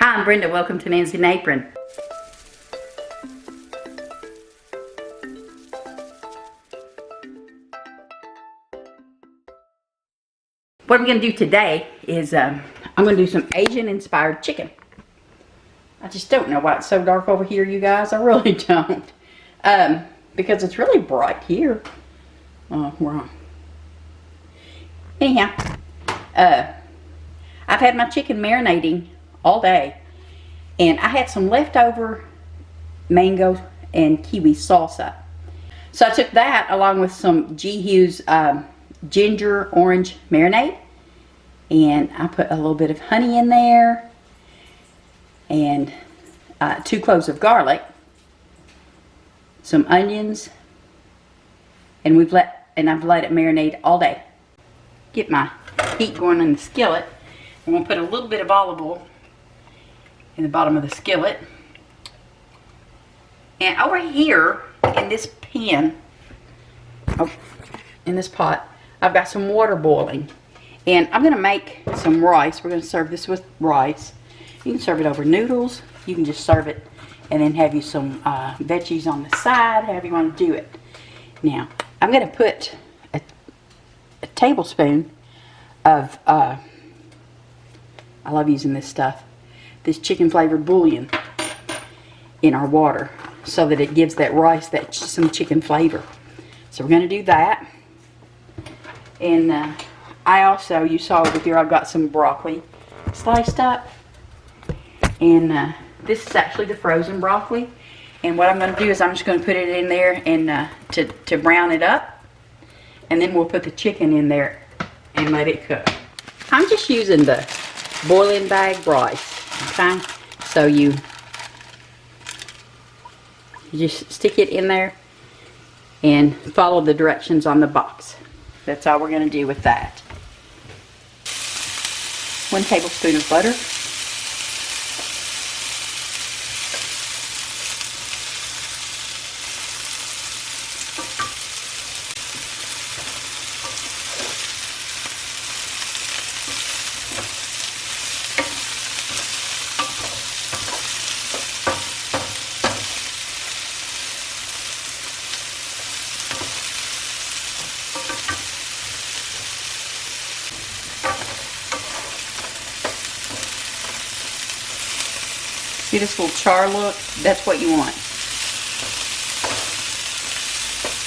Hi, I'm Brenda. Welcome to Nancy and Apron. What I'm going to do today is I'm going to do some Asian-inspired chicken. I just don't know why it's so dark over here, you guys. I really don't. Because it's really bright here. Wrong. Anyhow, I've had my chicken marinating all day. And I had some leftover mango and kiwi salsa. So I took that along with some G Hughes Ginger orange marinade. And I put a little bit of honey in there. And 2 cloves of garlic. Some onions. And I've let it marinate all day. Get my heat going in the skillet. I'm going to put a little bit of olive oil in the bottom of the skillet. And over here in this pan, in this pot, I've got some water boiling. And I'm going to make some rice. We're going to serve this with rice. You can serve it over noodles. You can just serve it and then have you some veggies on the side, however you want to do it. Now, I'm going to put a tablespoon of, I love using this stuff, this chicken flavored bouillon in our water so that it gives that rice some chicken flavor. So we're going to do that. And I also, you saw over here, I've got some broccoli sliced up. And this is actually the frozen broccoli. And what I'm going to do is I'm just going to put it in there and to brown it up. And then we'll put the chicken in there and let it cook. I'm just using the boiling bag rice. Okay, so you just stick it in there and follow the directions on the box. That's all we're going to do with that. 1 tablespoon of butter. See this little char look? That's what you want.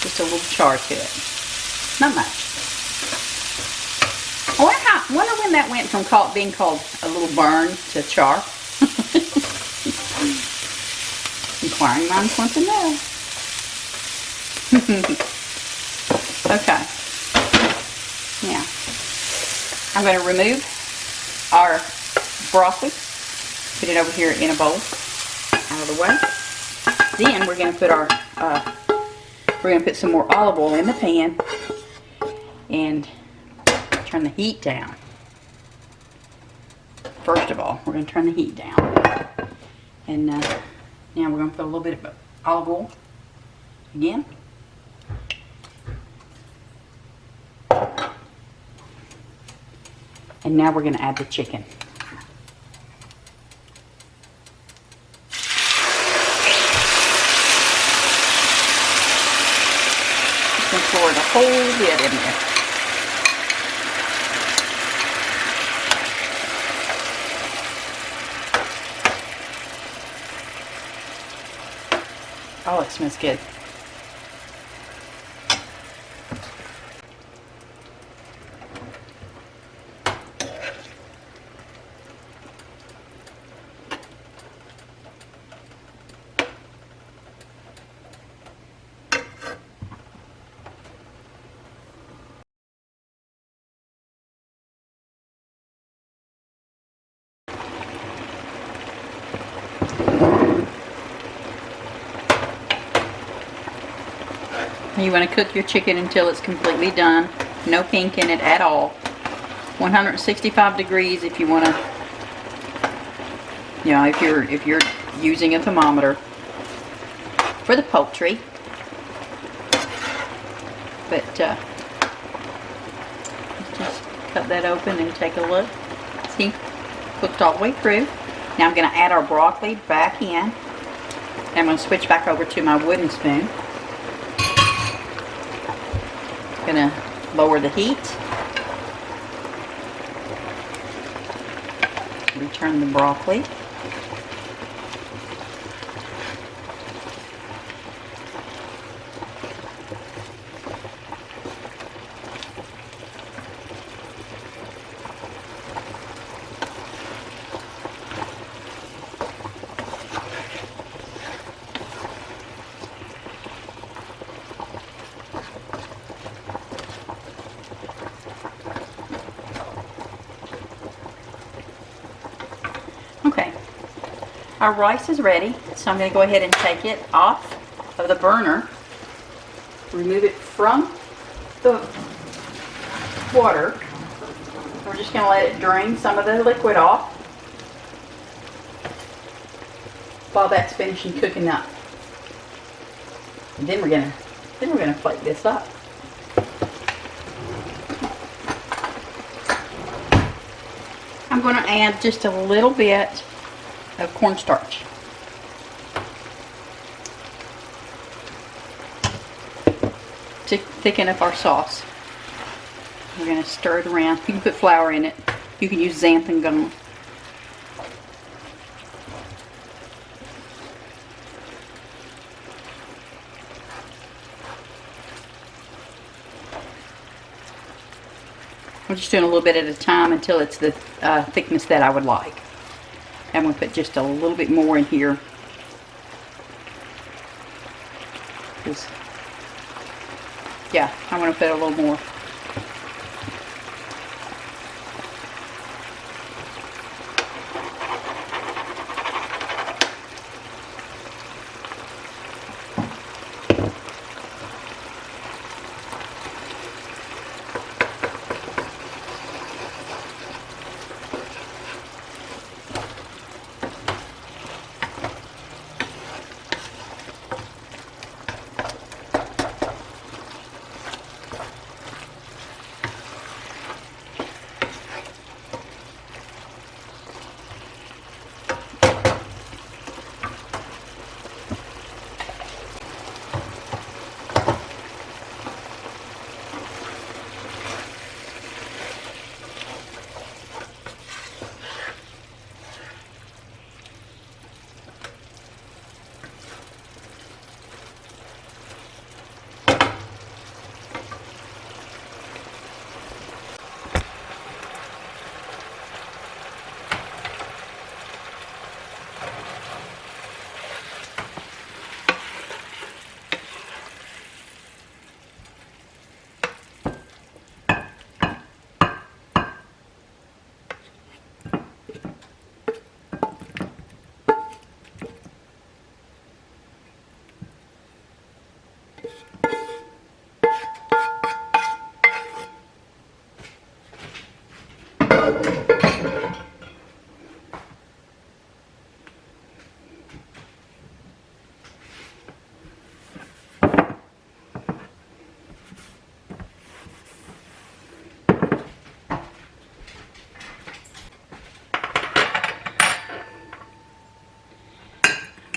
Just a little char to it. Not much. I wonder when that went from being called a little burn to char. Inquiring minds want to know. Okay. Now, I'm going to remove our broccoli. Put it over here in a bowl, out of the way. Then we're going to put some more olive oil in the pan and turn the heat down. First of all, we're going to turn the heat down. And now we're going to put a little bit of olive oil again. And now we're going to add the chicken. Pour it a whole bit in there. Oh, it smells good. You want to cook your chicken until it's completely done. No pink in it at all. 165 degrees if you want to, you know, if you're using a thermometer for the poultry. But just cut that open and take a look. See, cooked all the way through. Now I'm going to add our broccoli back in. I'm going to switch back over to my wooden spoon. I'm going to lower the heat. Return the broccoli. Okay, our rice is ready, so I'm going to go ahead and take it off of the burner, remove it from the water. We're just going to let it drain some of the liquid off while that's finishing cooking up. And then we're going to plate this up. I'm going to add just a little bit of cornstarch. To thicken up our sauce. We're going to stir it around. You can put flour in it. You can use xanthan gum. I'm just doing a little bit at a time until it's the thickness that I would like. I'm going to put just a little bit more in here. Yeah, I'm going to put a little more.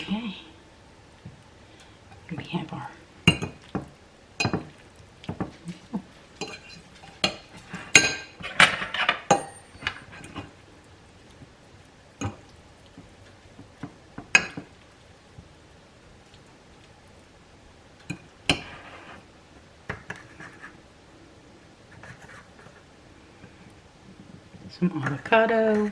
Okay. We have our some avocado.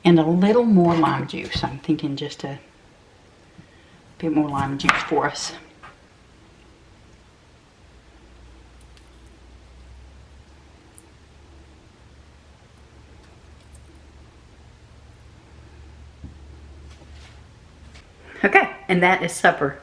And a little more lime juice. I'm thinking just a bit more lime juice for us. Okay, and that is supper.